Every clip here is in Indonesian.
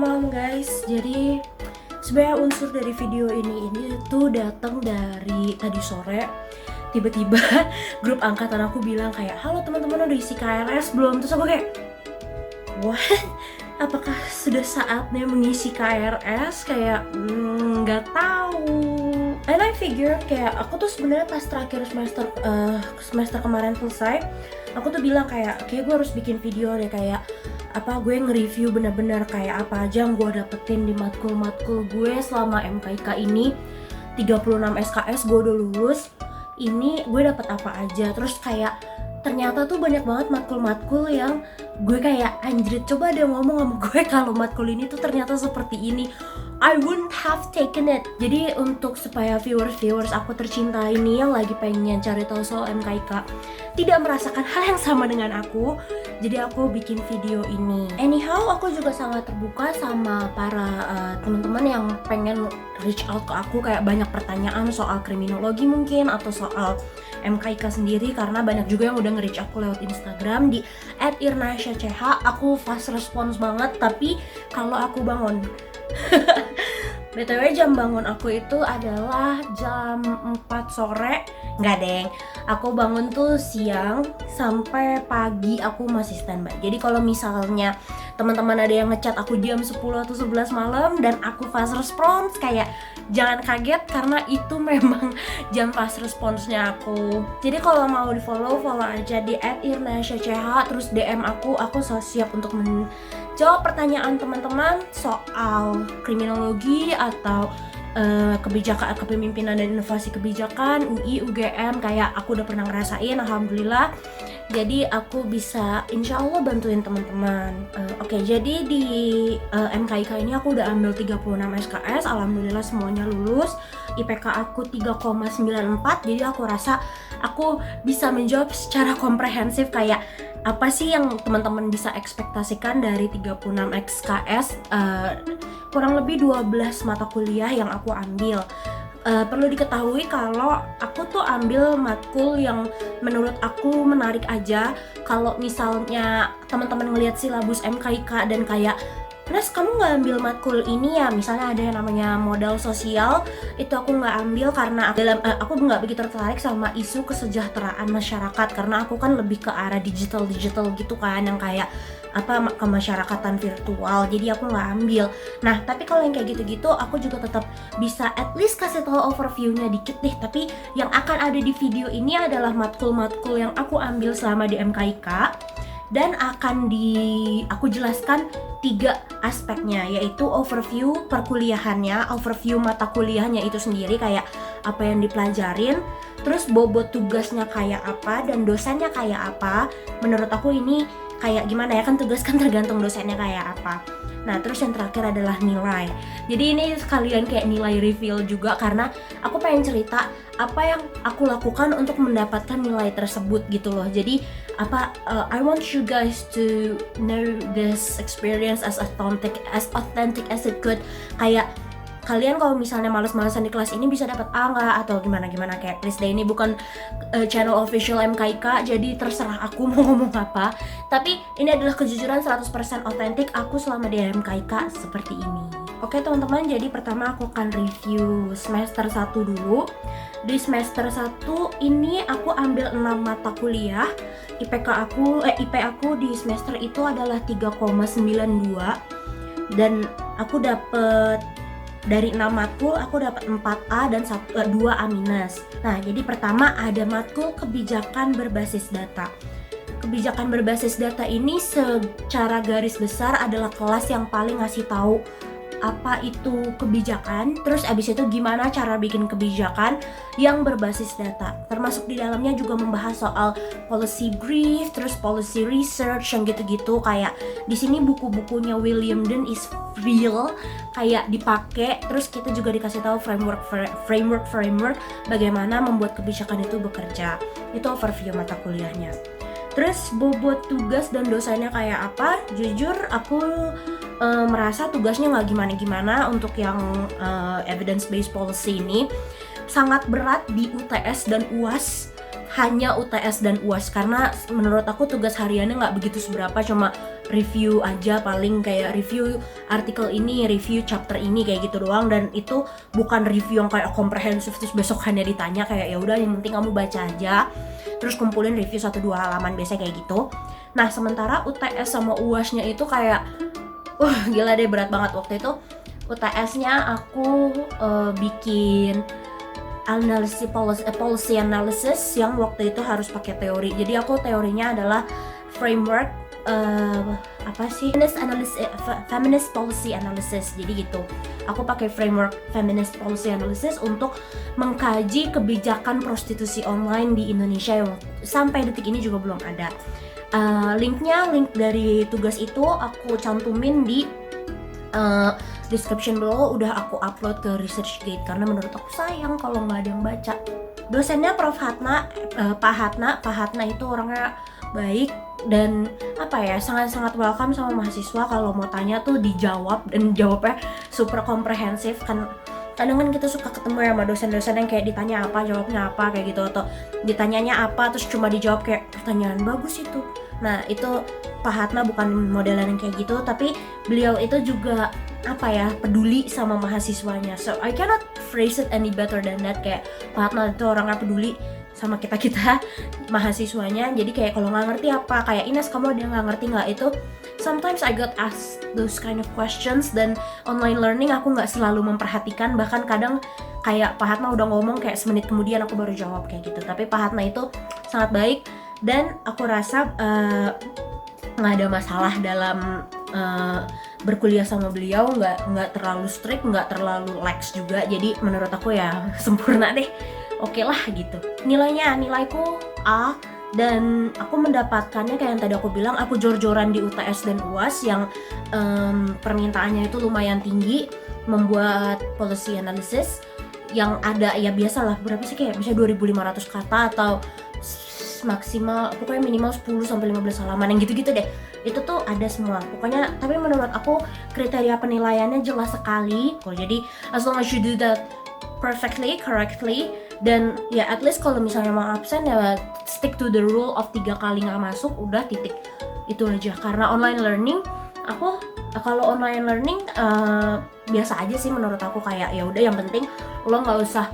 malam guys. Jadi sebenarnya unsur dari video ini tuh datang dari tadi sore. Tiba-tiba grup angkatan aku bilang kayak, "Halo teman-teman, udah isi KRS belum?" Terus aku kayak, "What? Apakah sudah saatnya mengisi KRS?" Kayak nggak tahu. And I figure kayak aku tuh sebenarnya pas terakhir semester kemarin selesai, aku tuh bilang kayak, "Kayak gue harus bikin video deh, kayak gue nge-review bener-bener kayak apa aja yang gue dapetin di matkul-matkul gue selama MKIK ini. 36 SKS gue udah lulus, ini gue dapet apa aja." Terus kayak ternyata tuh banyak banget matkul-matkul yang gue kayak, anjrit, coba ada yang ngomong sama gue kalau matkul ini tuh ternyata seperti ini, I wouldn't have taken it. Jadi untuk supaya viewers aku tercinta ini yang lagi pengen cari tahu soal MKIK tidak merasakan hal yang sama dengan aku, jadi aku bikin video ini. Anyhow, aku juga sangat terbuka sama para teman-teman yang pengen reach out ke aku, kayak banyak pertanyaan soal kriminologi mungkin atau soal MKIK sendiri, karena banyak juga yang udah nge-reach aku lewat Instagram di @irnasyaCH. Aku fast response banget, tapi kalau aku bangun BTW jam bangun aku itu adalah jam 4 sore. Nggak deng, aku bangun tuh siang sampai pagi aku masih standby. Jadi kalau misalnya teman-teman ada yang ngechat aku jam 10 atau 11 malam dan aku fast response, kayak jangan kaget karena itu memang jam fast response-nya aku. Jadi kalau mau di follow aja di @irnasyaCH, terus DM aku so siap untuk menjawab pertanyaan teman-teman soal kriminologi atau kebijakan, kepemimpinan dan inovasi kebijakan, UI, UGM, kayak aku udah pernah ngerasain, alhamdulillah. Jadi aku bisa insya Allah bantuin teman-teman. Oke, jadi di MKIK ini aku udah ambil 36 SKS, alhamdulillah semuanya lulus. IPK aku 3,94, jadi aku rasa aku bisa menjawab secara komprehensif kayak apa sih yang teman-teman bisa ekspektasikan dari 36 SKS. Kurang lebih 12 mata kuliah yang aku ambil. Perlu diketahui kalau aku tuh ambil matkul yang menurut aku menarik aja. Kalau misalnya teman-teman ngelihat silabus MKIK dan kayak, "Nes, kamu nggak ambil matkul ini ya?" Misalnya ada yang namanya modal sosial, itu aku nggak ambil karena aku nggak begitu tertarik sama isu kesejahteraan masyarakat, karena aku kan lebih ke arah digital gitu kan, yang kayak kemasyarakatan virtual, jadi aku nggak ambil. Nah, tapi kalau yang kayak gitu-gitu aku juga tetap bisa at least kasih tahu overview-nya dikit deh. Tapi yang akan ada di video ini adalah matkul-matkul yang aku ambil selama di MKIK, dan akan aku jelaskan 3 aspeknya, yaitu overview perkuliahannya, overview mata kuliahnya itu sendiri, kayak apa yang dipelajarin, terus bobot tugasnya kayak apa, dan dosennya kayak apa. Menurut aku ini kayak gimana ya, kan tugas kan tergantung dosennya kayak apa. Nah, terus yang terakhir adalah nilai. Jadi ini sekalian kayak nilai reveal juga, karena aku pengen cerita apa yang aku lakukan untuk mendapatkan nilai tersebut gitu loh. Jadi I want you guys to know this experience as authentic as it could. Kayak kalian kalau misalnya males-malesan di kelas ini bisa dapat A nggak atau gimana, kayak please deh, ini bukan channel official MKIK, jadi terserah aku mau ngomong apa. Tapi ini adalah kejujuran 100% otentik aku selama di MKIK seperti ini. Oke teman-teman, jadi pertama aku akan review semester 1 dulu. Di semester 1 ini aku ambil 6 mata kuliah. IP aku di semester itu adalah 3,92, dan aku dapet dari 6 matkul aku dapat 4A dan 2 A-. Nah, jadi pertama ada matkul kebijakan berbasis data. Kebijakan berbasis data ini secara garis besar adalah kelas yang paling ngasih tahu apa itu kebijakan, terus abis itu gimana cara bikin kebijakan yang berbasis data. Termasuk di dalamnya juga membahas soal policy brief, terus policy research yang gitu-gitu. Kayak di sini buku-bukunya William Dunn is real, kayak dipakai. Terus kita juga dikasih tahu framework bagaimana membuat kebijakan itu bekerja. Itu overview mata kuliahnya. Terus bobot tugas dan dosanya kayak apa? Jujur aku merasa tugasnya nggak gimana-gimana untuk yang evidence based policy ini. Sangat berat di UTS dan UAS. hanya UTS dan UAS, karena menurut aku tugas hariannya nggak begitu seberapa, cuma review aja, paling kayak review artikel ini, review chapter ini kayak gitu doang, dan itu bukan review yang kayak komprehensif terus besokannya ditanya. Kayak ya udah, yang penting kamu baca aja terus kumpulin review 1-2 halaman, biasanya kayak gitu. Nah sementara UTS sama UAS-nya itu kayak gila deh, berat banget. Waktu itu UTS-nya aku bikin analisis policy analysis yang waktu itu harus pakai teori. Jadi aku teorinya adalah framework feminist policy analysis. Jadi gitu, aku pakai framework feminist policy analysis untuk mengkaji kebijakan prostitusi online di Indonesia yang sampai detik ini juga belum ada. Link dari tugas itu aku cantumin di description below, udah aku upload ke ResearchGate karena menurut aku sayang kalau nggak ada yang baca. Dosennya Prof Hatna, Pak Hatna itu orangnya baik dan sangat-sangat welcome sama mahasiswa. Kalau mau tanya tuh dijawab, dan jawabnya super komprehensif. Kan kadang kita suka ketemu ya sama dosen-dosen yang kayak ditanya apa jawabnya apa kayak gitu, atau ditanyanya apa terus cuma dijawab kayak pertanyaan bagus itu. Nah itu Pak Hatna bukan modelan yang kayak gitu, tapi beliau itu juga peduli sama mahasiswanya. So I cannot phrase it any better than that. Kayak Pak Hatna itu orangnya peduli sama kita mahasiswanya. Jadi kayak kalau nggak ngerti apa, kayak Ines kamu ada yang nggak ngerti nggak, itu sometimes I got asked those kind of questions, dan online learning aku nggak selalu memperhatikan. Bahkan kadang kayak Pak Hatna udah ngomong kayak semenit kemudian aku baru jawab kayak gitu. Tapi Pak Hatna itu sangat baik, dan aku rasa nggak ada masalah dalam berkuliah sama beliau. Nggak terlalu strict, nggak terlalu lax juga. Jadi menurut aku ya sempurna deh, oke lah gitu. Nilaiku A, dan aku mendapatkannya kayak yang tadi aku bilang, aku jor-joran di UTS dan UAS yang permintaannya itu lumayan tinggi, membuat policy analysis yang ada ya biasalah, berapa sih, kayak bisa 2.500 kata atau maksimal pokoknya minimal 10-15 halaman yang gitu-gitu deh. Itu tuh ada semua pokoknya. Tapi menurut aku kriteria penilaiannya jelas sekali. Jadi as long as you do that perfectly, correctly, dan ya at least kalau misalnya mau absen ya stick to the rule of 3 kali nggak masuk, udah titik, itu aja. Karena online learning, kalau online learning biasa aja sih menurut aku. Kayak ya udah, yang penting lo nggak usah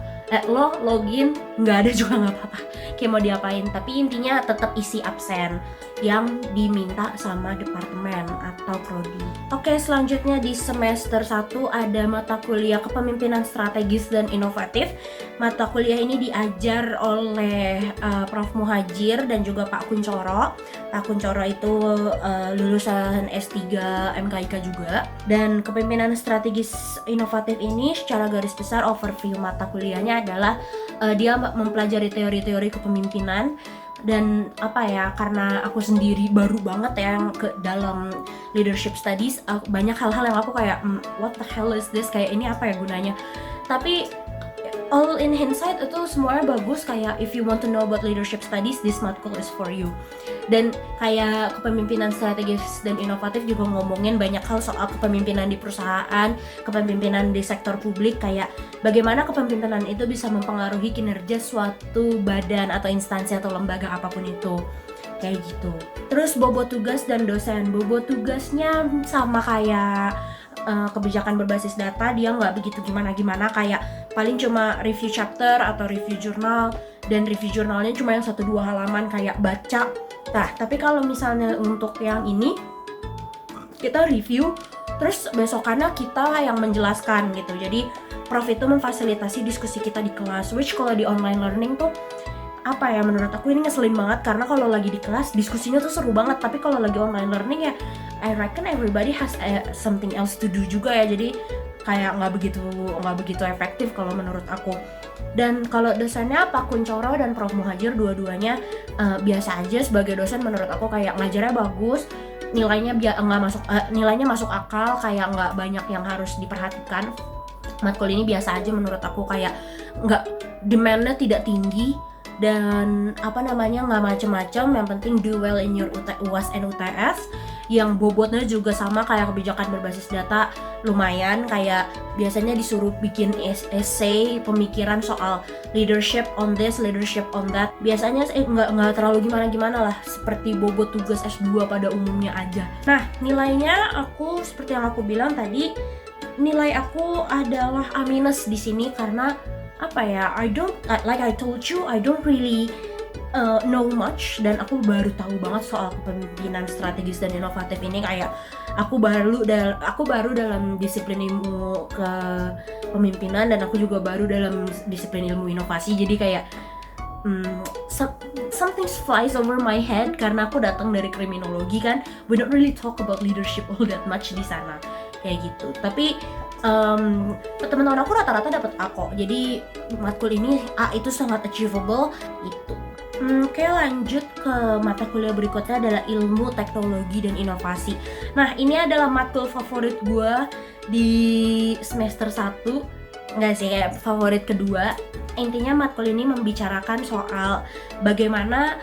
lo login, nggak ada juga nggak apa-apa, kayak mau diapain, tapi intinya tetap isi absen yang diminta sama departemen atau prodi. Oke, selanjutnya di semester 1 ada mata kuliah kepemimpinan strategis dan inovatif. Mata kuliah ini diajar oleh Prof Muhajir dan juga Pak Kuncoro. Pak Kuncoro itu lulusan S3 MKIK juga. Dan kepemimpinan strategis inovatif ini secara garis besar overview mata kuliahnya adalah dia mempelajari teori-teori kepemimpinan. Dan karena aku sendiri baru banget ya ke dalam leadership studies, banyak hal-hal yang aku kayak what the hell is this, kayak ini apa ya gunanya. Tapi all in hindsight itu semuanya bagus. Kayak if you want to know about leadership studies, this matkul is for you. Dan kayak kepemimpinan strategis dan inovatif juga ngomongin banyak hal soal kepemimpinan di perusahaan, kepemimpinan di sektor publik, kayak bagaimana kepemimpinan itu bisa mempengaruhi kinerja suatu badan atau instansi atau lembaga apapun itu, kayak gitu. Terus bobot tugas dan dosen. Bobot tugasnya sama kayak kebijakan berbasis data, dia nggak begitu gimana-gimana, kayak paling cuma review chapter atau review jurnal, dan review jurnalnya cuma yang 1-2 halaman kayak baca. Nah, tapi kalau misalnya untuk yang ini, kita review, terus besokannya kita yang menjelaskan gitu. Jadi prof itu memfasilitasi diskusi kita di kelas, which kalau di online learning tuh menurut aku ini ngeselin banget, karena kalau lagi di kelas diskusinya tuh seru banget, tapi kalau lagi online learning ya I reckon everybody has something else to do juga ya, jadi kayak nggak begitu efektif kalau menurut aku. Dan kalau dosennya Pak Kuncoro dan Prof Muhajir, dua-duanya biasa aja sebagai dosen. Menurut aku kayak ngajarnya bagus, nilainya masuk akal, kayak nggak banyak yang harus diperhatikan. Matkul ini biasa aja menurut aku, kayak nggak, demandnya tidak tinggi, dan nggak macem-macem. Yang penting do well in your UAS and UTS, yang bobotnya juga sama kayak kebijakan berbasis data, lumayan kayak biasanya disuruh bikin essay pemikiran soal leadership on this, leadership on that. Biasanya nggak terlalu gimana-gimana lah, seperti bobot tugas S2 pada umumnya aja. Nah, nilainya aku seperti yang aku bilang tadi, nilai aku adalah A- di sini karena apa ya? Like I told you, I don't really know much, dan aku baru tahu banget soal kepemimpinan strategis dan inovatif ini. Kayak aku baru dalam disiplin ilmu kepemimpinan, dan aku juga baru dalam disiplin ilmu inovasi. Jadi kayak something flies over my head karena aku datang dari kriminologi kan. We don't really talk about leadership all that much di sana kayak gitu. Tapi teman-teman aku rata-rata dapat A kok. Jadi matkul ini A itu sangat achievable gitu. Oke, lanjut ke mata kuliah berikutnya adalah ilmu teknologi dan inovasi. Nah, ini adalah matkul favorit gue di semester 1. Enggak sih, kayak favorit kedua. Intinya matkul ini membicarakan soal bagaimana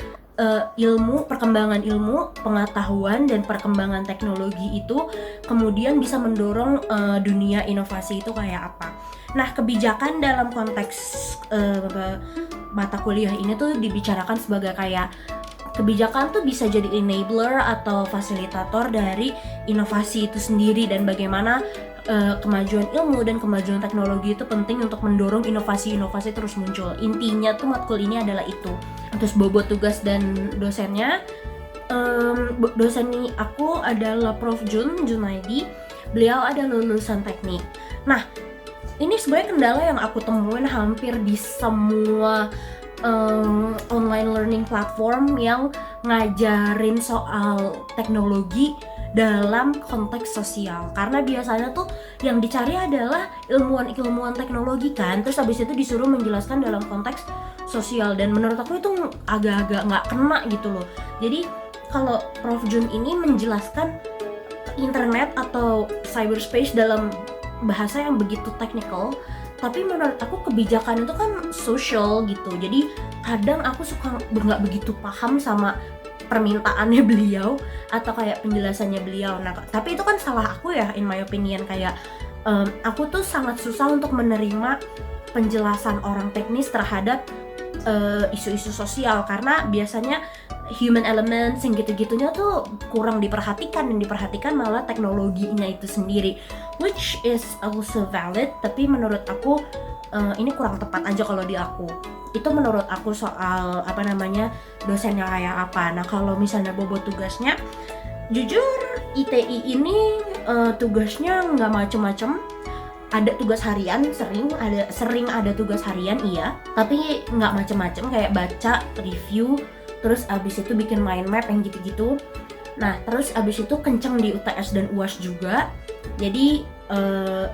perkembangan ilmu, pengetahuan, dan perkembangan teknologi itu kemudian bisa mendorong dunia inovasi itu kayak apa. Nah, kebijakan dalam konteks mata kuliah ini tuh dibicarakan sebagai kayak kebijakan tuh bisa jadi enabler atau fasilitator dari inovasi itu sendiri, dan bagaimana kemajuan ilmu dan kemajuan teknologi itu penting untuk mendorong inovasi-inovasi terus muncul. Intinya tuh matkul ini adalah itu. Terus bobot tugas dan dosennya, dosen ini aku adalah Prof. Junaidi. Beliau ada lulusan teknik. Nah, ini sebenarnya kendala yang aku temuin hampir di semua online learning platform yang ngajarin soal teknologi dalam konteks sosial. Karena biasanya tuh yang dicari adalah ilmuwan-ilmuwan teknologi kan, terus habis itu disuruh menjelaskan dalam konteks sosial, dan menurut aku itu agak-agak nggak kena gitu loh. Jadi kalau Prof. Jun ini menjelaskan internet atau cyberspace dalam bahasa yang begitu technical, tapi menurut aku kebijakan itu kan social gitu. Jadi kadang aku suka nggak begitu paham sama permintaannya beliau atau kayak penjelasannya beliau. Nah, tapi itu kan salah aku ya, in my opinion. Kayak aku tuh sangat susah untuk menerima penjelasan orang teknis terhadap isu-isu sosial, karena biasanya human elements yang gitu-gitunya tuh kurang diperhatikan, dan diperhatikan malah teknologinya itu sendiri, which is also valid. Tapi menurut aku ini kurang tepat aja kalau di aku. Itu menurut aku soal dosennya kayak apa. Nah, kalau misalnya bobot tugasnya, jujur ITI ini tugasnya nggak macem-macem. Ada tugas harian, sering ada tugas harian, iya, tapi nggak macem-macem, kayak baca, review, terus abis itu bikin mind map yang gitu-gitu. Nah, terus abis itu kenceng di UTS dan UAS juga. Jadi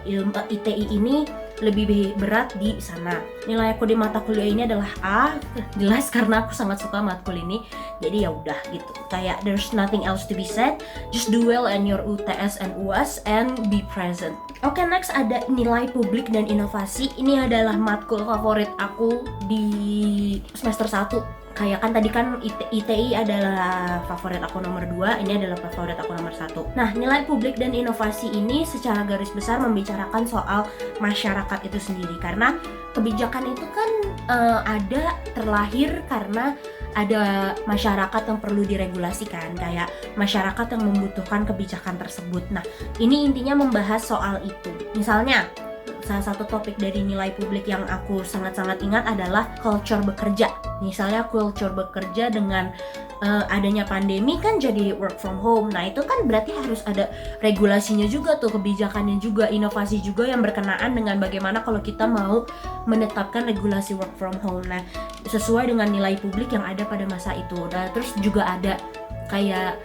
ilmu ITI ini lebih berat di sana. Nilai aku di mata kuliah ini adalah A, jelas karena aku sangat suka matkul ini. Jadi ya udah gitu. Kayak there's nothing else to be said. Just do well in your UTS and UAS and be present. Oke, next ada nilai publik dan inovasi. Ini adalah matkul favorit aku di semester 1. Kayak kan tadi kan ITI adalah favorit aku nomor 2, ini adalah favorit aku nomor 1. Nah, nilai publik dan inovasi ini secara garis besar membicarakan soal masyarakat itu sendiri. Karena kebijakan itu kan ada terlahir karena ada masyarakat yang perlu diregulasikan, kayak masyarakat yang membutuhkan kebijakan tersebut. Nah, ini intinya membahas soal itu. Misalnya, salah satu topik dari nilai publik yang aku sangat-sangat ingat adalah culture bekerja. Misalnya culture bekerja dengan adanya pandemi kan jadi work from home. Nah, itu kan berarti harus ada regulasinya juga tuh, kebijakannya juga, inovasi juga yang berkenaan dengan bagaimana kalau kita mau menetapkan regulasi work from home. Nah, sesuai dengan nilai publik yang ada pada masa itu. Nah, terus juga ada kayak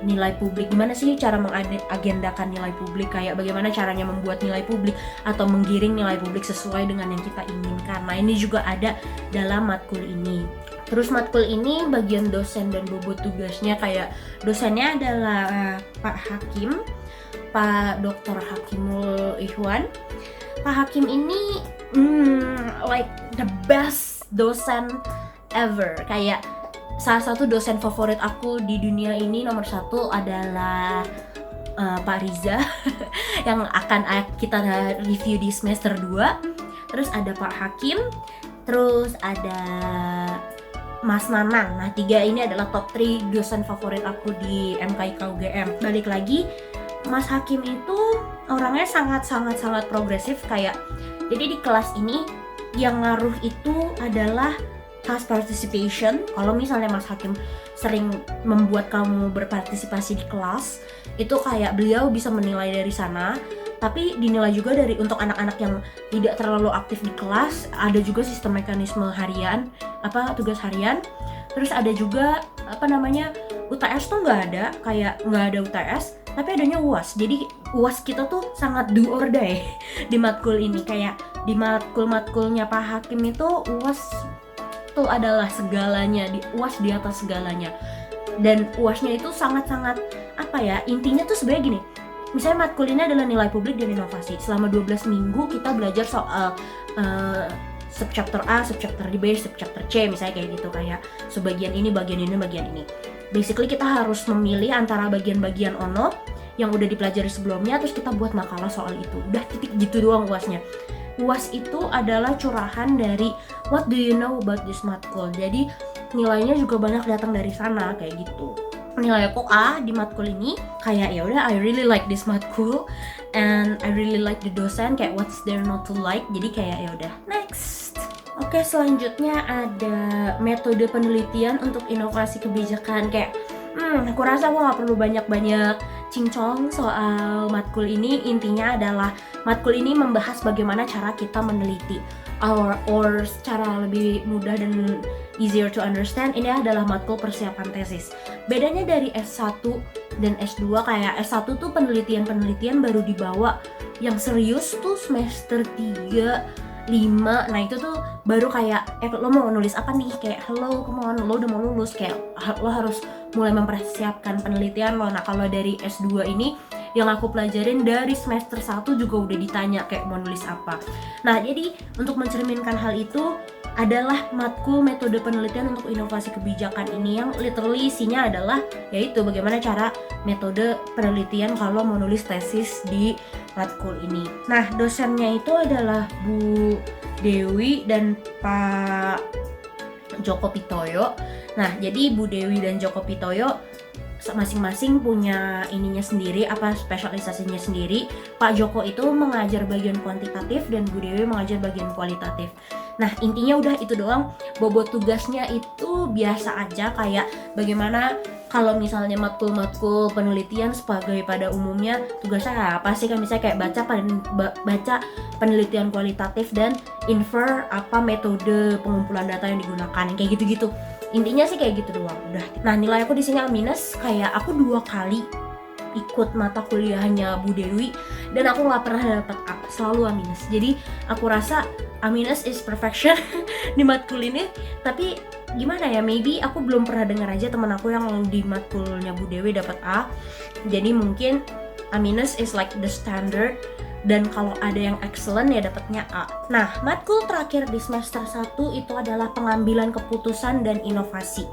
nilai publik, gimana sih cara mengagendakan nilai publik, kayak bagaimana caranya membuat nilai publik atau menggiring nilai publik sesuai dengan yang kita inginkan. Nah, ini juga ada dalam matkul ini. Terus matkul ini bagian dosen dan bobot tugasnya, kayak dosennya adalah Pak Hakim, Pak Dr. Hakimul Ihwan. Pak Hakim ini like the best dosen ever. Kayak salah satu dosen favorit aku di dunia ini nomor satu adalah Pak Riza yang akan kita review di semester 2. Terus ada Pak Hakim, terus ada Mas Nanang. Nah, 3 ini adalah top 3 dosen favorit aku di MKIK UGM. Balik lagi, Mas Hakim itu orangnya sangat progresif kayak. Jadi di kelas ini yang ngaruh itu adalah class participation. Kalau misalnya Mas Hakim sering membuat kamu berpartisipasi di kelas, itu kayak beliau bisa menilai dari sana. Tapi dinilai juga dari untuk anak-anak yang tidak terlalu aktif di kelas, ada juga sistem mekanisme harian, tugas harian. Terus ada juga UTS tuh nggak ada UTS, tapi adanya UAS. Jadi UAS kita tuh sangat do or die di matkul ini. Kayak di matkul-matkulnya Pak Hakim itu UAS tuh adalah segalanya, di UAS di atas segalanya. Dan UASnya itu sangat-sangat intinya tuh sebenarnya gini. Misalnya matkul ini adalah nilai publik dan inovasi. Selama 12 minggu kita belajar soal subchapter A, subchapter B, subchapter C, misalnya kayak gitu, kayak sebagian ini, bagian ini, bagian ini. Basically kita harus memilih antara bagian-bagian ono yang udah dipelajari sebelumnya, terus kita buat makalah soal itu. Udah titik gitu doang UASnya. UAS itu adalah curahan dari what do you know about this matkul. Jadi nilainya juga banyak datang dari sana kayak gitu. Nilai aku A di matkul ini kayak ya udah, I really like this matkul and I really like the dosen, kayak what's there not to like. Jadi kayak ya udah, next. Oke, selanjutnya ada metode penelitian untuk inovasi kebijakan. Kayak aku rasa aku gak perlu banyak-banyak cincong soal matkul ini. Intinya adalah matkul ini membahas bagaimana cara kita meneliti, or secara lebih mudah dan easier to understand, ini adalah matkul persiapan tesis. Bedanya dari S1 dan S2, kayak S1 tuh penelitian baru dibawa, yang serius tuh semester 3, 5. Nah itu tuh baru kayak lo mau nulis apa nih, kayak hello, come on, lo udah mau lulus, kayak lo harus mulai mempersiapkan penelitian lo. Nah kalau dari S2 ini yang aku pelajarin dari semester 1 juga udah ditanya kayak mau nulis apa. Nah jadi untuk mencerminkan hal itu adalah matkul metode penelitian untuk inovasi kebijakan ini, yang literally isinya adalah yaitu bagaimana cara metode penelitian kalau mau nulis tesis di matkul ini. Nah dosennya itu adalah Bu Dewi dan Pak Joko Pitoyo. Nah jadi Bu Dewi dan Joko Pitoyo masing-masing punya ininya sendiri, spesialisasinya sendiri. Pak Joko itu mengajar bagian kuantitatif dan Bu Dewi mengajar bagian kualitatif. Nah intinya udah itu doang. Bobot tugasnya itu biasa aja, kayak bagaimana kalau misalnya matkul penelitian sebagai pada umumnya tugasnya apa sih, kan misalnya kayak baca penelitian kualitatif dan infer metode pengumpulan data yang digunakan, kayak gitu-gitu. Intinya sih kayak gitu doang, udah. Nah nilai aku di sini A-, kayak aku 2 kali ikut mata kuliahnya Bu Dewi dan aku nggak pernah dapet A, selalu A-. Jadi aku rasa A- is perfection di matkul ini. Tapi gimana ya, maybe aku belum pernah dengar aja teman aku yang di matkulnya Bu Dewi dapat A. Jadi mungkin A- is like the standard, dan kalau ada yang excellent ya dapatnya A. Nah, matkul terakhir di semester 1 itu adalah pengambilan keputusan dan inovasi.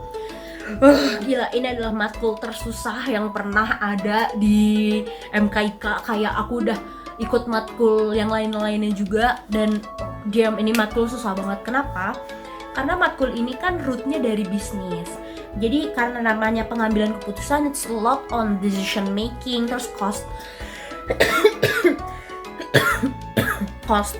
Gila, ini adalah matkul tersusah yang pernah ada di MKIK. Kayak aku udah ikut matkul yang lain-lainnya juga, dan ini matkul susah banget. Kenapa? Karena matkul ini kan rootnya dari bisnis. Jadi karena namanya pengambilan keputusan, it's a lot on decision making, terus cost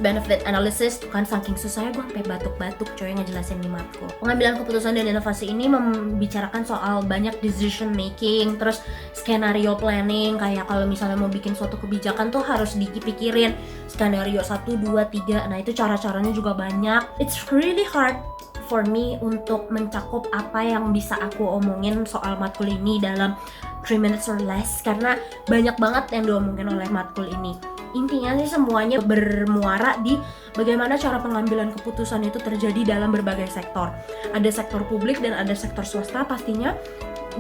benefit analysis. Kan saking susahnya gue sampai batuk-batuk coy ngejelasin di matkul. Pengambilan keputusan dan inovasi ini membicarakan soal banyak decision making, terus skenario planning. Kayak kalau misalnya mau bikin suatu kebijakan tuh harus dipikirin skenario 1, 2, 3. Nah itu cara-caranya juga banyak. It's really hard for me untuk mencakup apa yang bisa aku omongin soal matkul ini dalam 3 minutes or less, karena banyak banget yang diomongin oleh matkul ini. Intinya sih semuanya bermuara di bagaimana cara pengambilan keputusan itu terjadi dalam berbagai sektor. Ada sektor publik dan ada sektor swasta pastinya.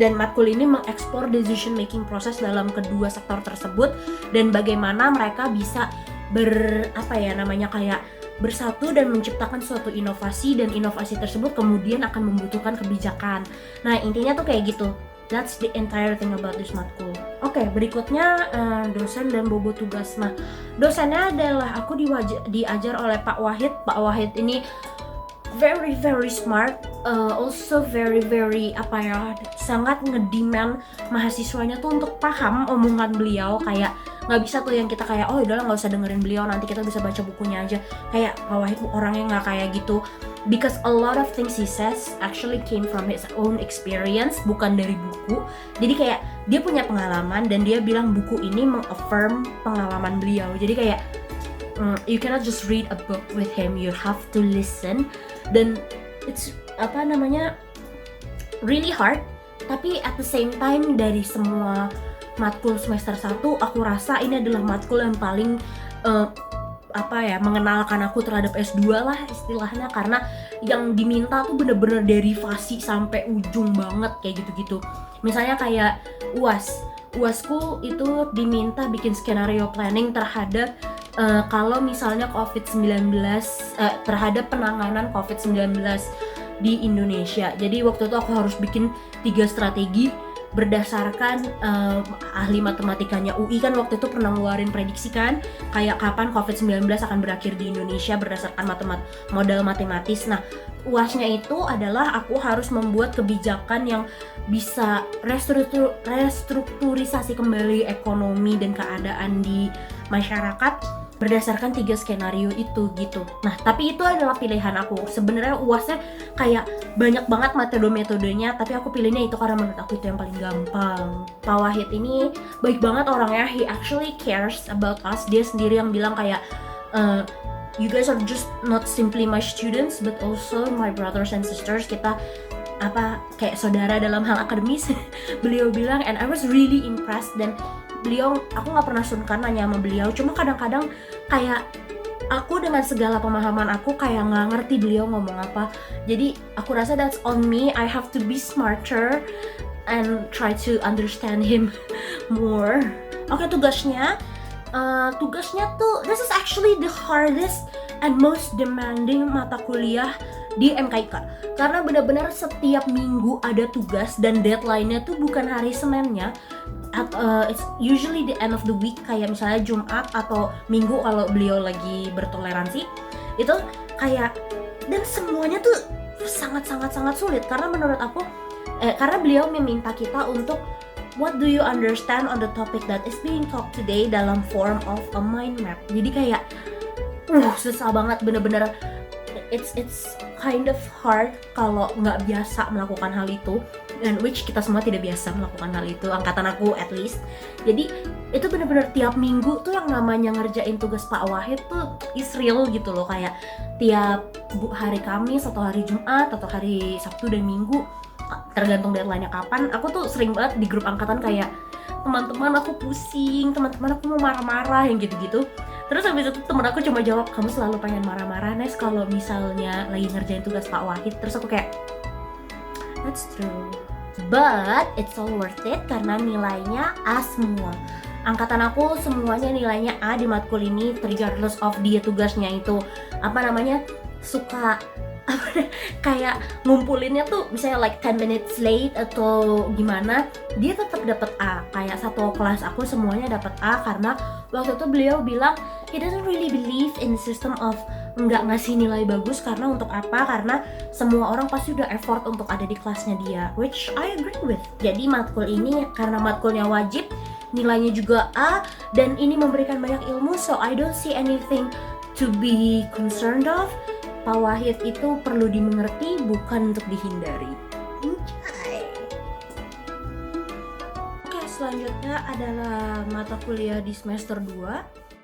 Dan matkul ini mengekspor decision making proses dalam kedua sektor tersebut, dan bagaimana mereka bisa kayak bersatu dan menciptakan suatu inovasi, dan inovasi tersebut kemudian akan membutuhkan kebijakan. Nah, intinya tuh kayak gitu. That's the entire thing about this matkul. Oke, berikutnya dosen dan bobot tugas. Nah, dosennya adalah aku diajar oleh Pak Wahid. Pak Wahid ini very very smart, also very very sangat ngedemand mahasiswanya tuh untuk paham omongan beliau. Kayak nggak bisa tuh yang kita kayak oh udahlah nggak usah dengerin beliau, nanti kita bisa baca bukunya aja. Kayak Pak Wahid orangnya nggak kayak gitu, because a lot of things he says actually came from his own experience, bukan dari buku. Jadi kayak dia punya pengalaman dan dia bilang buku ini mengaffirm pengalaman beliau. Jadi kayak you cannot just read a book with him, you have to listen. Dan it's really hard, tapi at the same time dari semua matkul semester 1 aku rasa ini adalah matkul yang paling mengenalkan aku terhadap S2 lah istilahnya, karena yang diminta tuh bener-bener derivasi sampai ujung banget kayak gitu-gitu. Misalnya kayak UASku itu diminta bikin skenario planning terhadap kalau misalnya COVID-19, terhadap penanganan COVID-19 di Indonesia. Jadi waktu itu aku harus bikin 3 strategi berdasarkan ahli matematikanya UI kan waktu itu pernah ngeluarin prediksi kan kayak kapan COVID-19 akan berakhir di Indonesia berdasarkan modal matematis. Nah, UASnya itu adalah aku harus membuat kebijakan yang bisa restrukturisasi kembali ekonomi dan keadaan di masyarakat berdasarkan 3 skenario itu gitu. Nah, tapi itu adalah pilihan aku. Sebenarnya UASnya kayak banyak banget metodenya, tapi aku pilihnya itu karena menurut aku itu yang paling gampang. Pak Wahid ini baik banget orangnya, he actually cares about us. Dia sendiri yang bilang kayak you guys are just not simply my students but also my brothers and sisters. Kita kayak saudara dalam hal akademis. Beliau bilang, and I was really impressed. Dan aku nggak pernah sungkan nanya sama beliau, cuma kadang-kadang kayak aku dengan segala pemahaman aku kayak nggak ngerti beliau ngomong apa. Jadi aku rasa that's on me, I have to be smarter and try to understand him more. Oke, tugasnya tuh this is actually the hardest and most demanding mata kuliah di MKIK, karena benar-benar setiap minggu ada tugas dan deadline-nya tuh bukan hari Seninnya. It's usually the end of the week, kayak misalnya Jumat atau Minggu kalau beliau lagi bertoleransi. Itu kayak, dan semuanya tuh sangat sulit karena menurut aku karena beliau meminta kita untuk what do you understand on the topic that is being talked today dalam form of a mind map. Jadi kayak susah banget, bener-bener it's kind of hard kalau nggak biasa melakukan hal itu, dan which kita semua tidak biasa melakukan hal itu, angkatan aku at least. Jadi itu bener-bener tiap minggu tuh yang namanya ngerjain tugas Pak Wahid tuh is real gitu loh, kayak tiap hari Kamis atau hari Jumat atau hari Sabtu dan Minggu tergantung deadline-nya kapan. Aku tuh sering banget di grup angkatan kayak teman-teman aku pusing, teman-teman aku mau marah-marah yang gitu-gitu. Terus habis itu temen aku cuma jawab, kamu selalu pengen marah-marah Nes kalau misalnya lagi ngerjain tugas Pak Wahid. Terus aku kayak, that's true, but it's all worth it karena nilainya A semua. Angkatan aku semuanya nilainya A di matkul ini, regardless of dia tugasnya itu suka kayak ngumpulinnya tuh misalnya like 10 minutes late atau gimana, dia tetap dapat A. Kayak satu kelas aku semuanya dapat A karena waktu itu beliau bilang he doesn't really believe in the system of nggak ngasih nilai bagus, karena untuk apa? Karena semua orang pasti udah effort untuk ada di kelasnya dia, which I agree with. Jadi matkul ini karena matkulnya wajib, nilainya juga A, dan ini memberikan banyak ilmu, so I don't see anything to be concerned of. Pak Wahid itu perlu dimengerti, bukan untuk dihindari. Oke, selanjutnya adalah mata kuliah di semester 2.